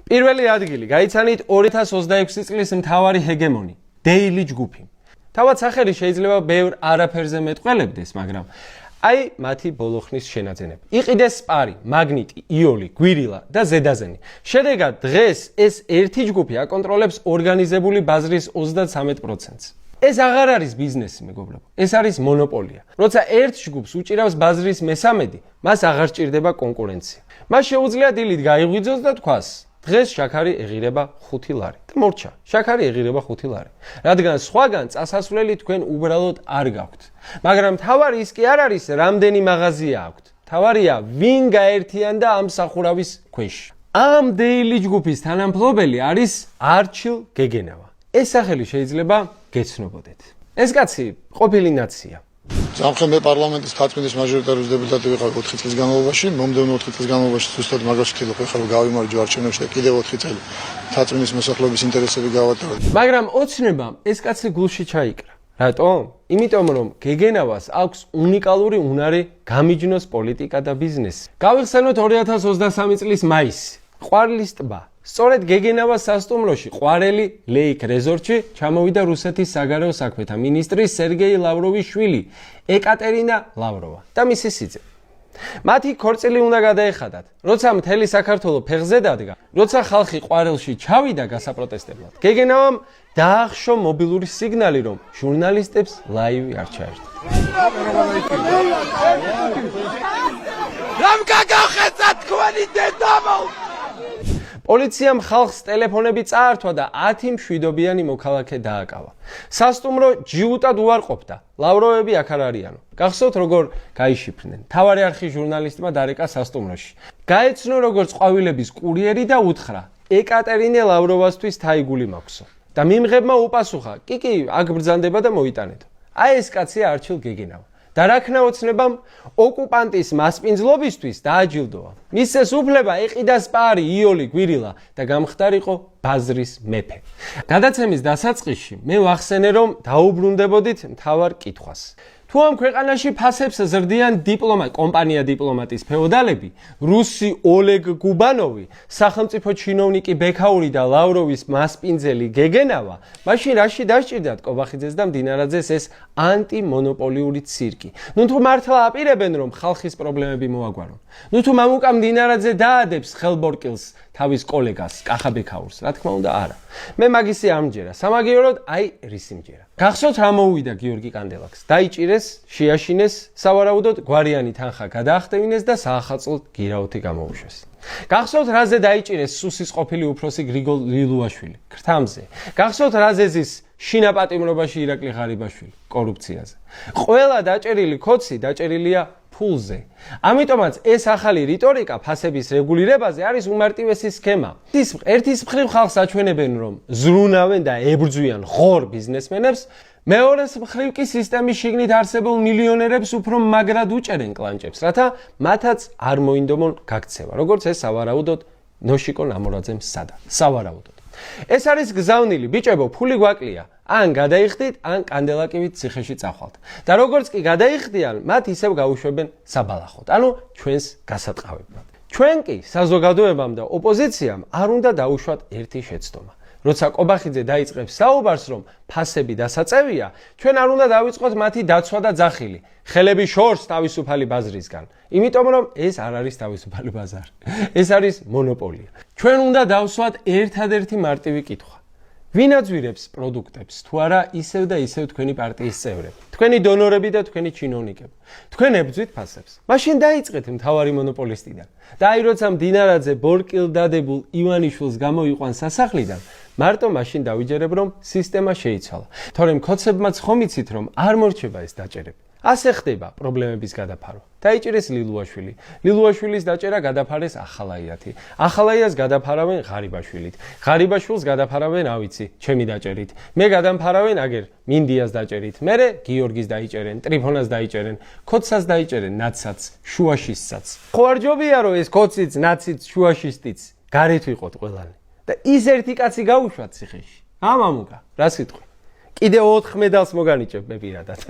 პირველი ადგილი გაიცანით 2026 წლის მთავარი ჰეგემონი, დეილი ჯგუფი. თავად სახელი შეიძლება ბევრ არაფერზე მეტყველებდეს, მაგრამ აი მათი ბოლოხნის შენაძენები. იყიდეს სპარი, მაგნიტი, იოლი, გვირილა და ზედაზენი. შედეგად დღეს ეს ერთი ჯგუფი აკონტროლებს ორგანიზებული ბაზრის 33%-ს. ეს აღარ არის ბიზნესი, მეგობრებო. ეს არის მონოპოლია. როცა ერთ ჯგუფს უჭირავს ბაზრის მესამედი, მას აღარ სჭირდება კონკურენცია. მას შეუძლია დილით გაიღვიძოს და თქვას: დღეს შაქარი ეღირება 5 ლარი. და მორჩა, შაქარი ეღირება 5 ლარი. რადგან სხვაგან წასასვლელი თქვენ უბრალოდ არ გაქვთ. მაგრამ თავარი ის კი არ არის, რამდენი მაღაზია აქვთ. თავარია, ვინ გაერთიანდა ამ სახურავის ქვეშ. ამ დეილი ჯგუფის თანამფლობელი არის არჩილ გეგენავა. ეს სახელი შეიძლება გეცნობოდეთ. ეს კაცი ყოფილი ნაცია. სამხედრო პარლამენტის თათმინის მაჟორიტარული დეპუტატი ვიყავი 4 წლის განმავლობაში, მომდევნო 4 წლის განმავლობაში ზუსტად მაგას ვთქვი, ხარ გავიმარჯვე არჩევნებში და კიდევ 4 წელი თათმინის მოსახლეობის ინტერესები გავატარო. მაგრამ ოცნებამ ეს კაცი გულში ჩაიკრა. რატომ? იმიტომ რომ გეგენავას აქვს უნიკალური უნარი გამიჯნოს პოლიტიკა და ბიზნესი. გავიხსენოთ 2023 წლის მაისი. ყვარლის ტბა. სწორედ გეგენავას სასტუმროში ყვარელი ლეიქ რეზორტში ჩამოვიდა რუსეთის საგარეო საქმეთა მინისტრი სერგეი ლავროვის შვილი ეკატერინა ლავროვა და მისი სიძე. მათი ქორწილი უნდა გადაეხადათ, როცა მთელი საქართველო ფეხზე დადგა, როცა ხალხი ყვარელში ჩავიდა გასაპროტესტებლად. გეგენავამ დაახშო მობილური სიგნალი, რომ ჟურნალისტებს ლაივი არ ჩაერთო. რამ გაგახეცა თქვენი დედამო? პოლიციამ ხალხს ტელეფონები წაართვა და 10 მშვიდობიანი მოქალაქე დააკავა. სასტუმრო ჯიუტად უარყოფდა. ლავროები აქ არ არიანო. გახსოვთ როგორ გაიშიფრნენ. თავარი არხის ჟურნალისტმა დარეკა სასტუმროში. გაეცნო როგორც ყვავილების კურიერი და უთხრა: ეკატერინე ლავროვასთვის თაიგული მაქვსო. და მიმღებმა უპასუხა: კი, აქ ბრძანდება და მოიტანეთო. აი ეს კაცია არჩილ გეგენავა. და რაქნა ოცნებამ ოკუპანტის მასპინძლობისთვის დააჯილდოა. მისცეს უფლება ეყიდა სპარი, იოლი, გვირილა და გამხდარიყო ბაზრის მეფე. გადაცემის დასაწყისში მე ვახსენე, რომ დაუბრუნდებოდით მთავარ კითხვას. თუ ამ ქვეყანაში ფასებს ზრდიან კომპანია დიპლომატის ფეოდალები, რუსი ოლეგ გუბანოვი, სახელმწიფო ჩინოვნიკი ბექაური და ლავროვის მასპინძელი გეგენავა, მაშინ რაში დასჭირდათ კობახიძეს და მდინარაძეს ეს ანტიმონოპოლიური ცირკი? ნუ თუ მართლა აპირებენ, რომ ხალხის პრობლემები მოაგვარონ? ნუ თუ მამუკა მდინარაძე დაადებს ხელბორკილს თავის კოლეგას კახა ბექაურს? რა თქმა უნდა, არა. მე მაგისი არ მჯერა. სამაგიეროდ აი რისი მჯერა. გახსოვთ რა მოუვიდა გიორგი კანდელაკს? დაიჭირეს, შეაშინეს, სავარაუდოდ გვარიანი თანხა გადაახტევინეს და საახალწლოდ გირაოთი გამოუშვეს. გახსოვთ რაზე დაიჭირეს სუსის ყოფილი უფროსი გრიგოლ ლილუაშვილი? ქრთამზე. გახსოვთ რაზე ზის შინაპატიმრობაში ირაკლი ღარიბაშვილი? კორუფციაზე. ყველა დაჭერილი ქოცი დაჭერილია ფულზე. ამიტომაც ეს ახალი რიტორიკა ფასების რეგულირებაზე არის უმარტივესი სქემა. ერთის მხრივ ხალხს აჩვენებენ, რომ ზრუნავენ და ებრძვიან ღორ ბიზნესმენებს, მეორეს მხრივ კი სისტემის შიგნით არსებულ მილიონერებს უფრო მაგრად უჭერენ კლანჭებს, რათა მათაც არ მოინდომონ გაქცევა, როგორც ეს სავარაუდოდ ნოშიკო ნამორაძემ სცადა. სავარაუდოდ. ეს არის გზავნილი, ბიჭებო, ფული გვაკლია. ან გადაიხდით, ან კანდელაკივით ციხეში წახვალთ. და როგორც კი გადაიხდიან, მათ ისევ გაუშვებენ საბალახოდ, ანუ ჩვენს გასატყავებლად. ჩვენ კი საზოგადოებამ და ოპოზიციამ არ უნდა დაუშვათ ერთი შეცდომა. როცა კობახიძე დაიწყებს საუბარს, რომ ფასები დასაწევია, ჩვენ არ უნდა დავიწყოთ მათი დაცვა და ძახილი. ხელები შორს თავისუფალი ბაზრისგან. იმიტომ რომ ეს არ არის თავისუფალი ბაზარი. ეს არის მონოპოლია. ჩვენ უნდა დავსვათ ერთადერთი მარტივი კითხვა. ვინ აძვირებს პროდუქტებს, თუ არა ისევ და ისევ თქვენი პარტიის წევრები, თქვენი დონორები და თქვენი ჩინოვნიკები. თქვენ ებძვით ფასებს. მაშინ დაიწყეთ მთავარი მონოპოლისტიდან. და აი როცა მდინარაძე ბორკილდადებულ ივანიშვილს გამოიყვანს სასახლიდან, მარტო მაშინ დავიჯერებ, რომ სისტემა შეიცვალა. თორემ ქოცებმაც ხომ იცით, რომ არ მორჩება ეს დაჭერები. ასე ხდება პრობლემების გადაფარვა. დაიჭირეს ლილუაშვილი. ლილუაშვილის დაჭერა გადაფარეს ახალაიათი. ახალაიას გადაფარავენ ღარიბაშვილით. ღარიბაშვილს გადაფარავენ, ავიცი, ჩემი დაჭერით. მე გადამფარავენ აგერ მინდიას დაჭერით. მერე გიორგის დაიჭერენ, ტრიფონას დაიჭერენ, ქოცას დაიჭერენ, ნაცსაც, შუაშისსაც. ხო არ ჯობია, რომ ეს ქოციც, ნაციც, შუაშისტიც გარეთ ვიყოთ ყველანი. და ის ერთი კაცი გაუშვათ ციხეში. ამამუკა, რა სიტყვი? კიდე 4 მედალს მოგანიჭებ მე პირადად.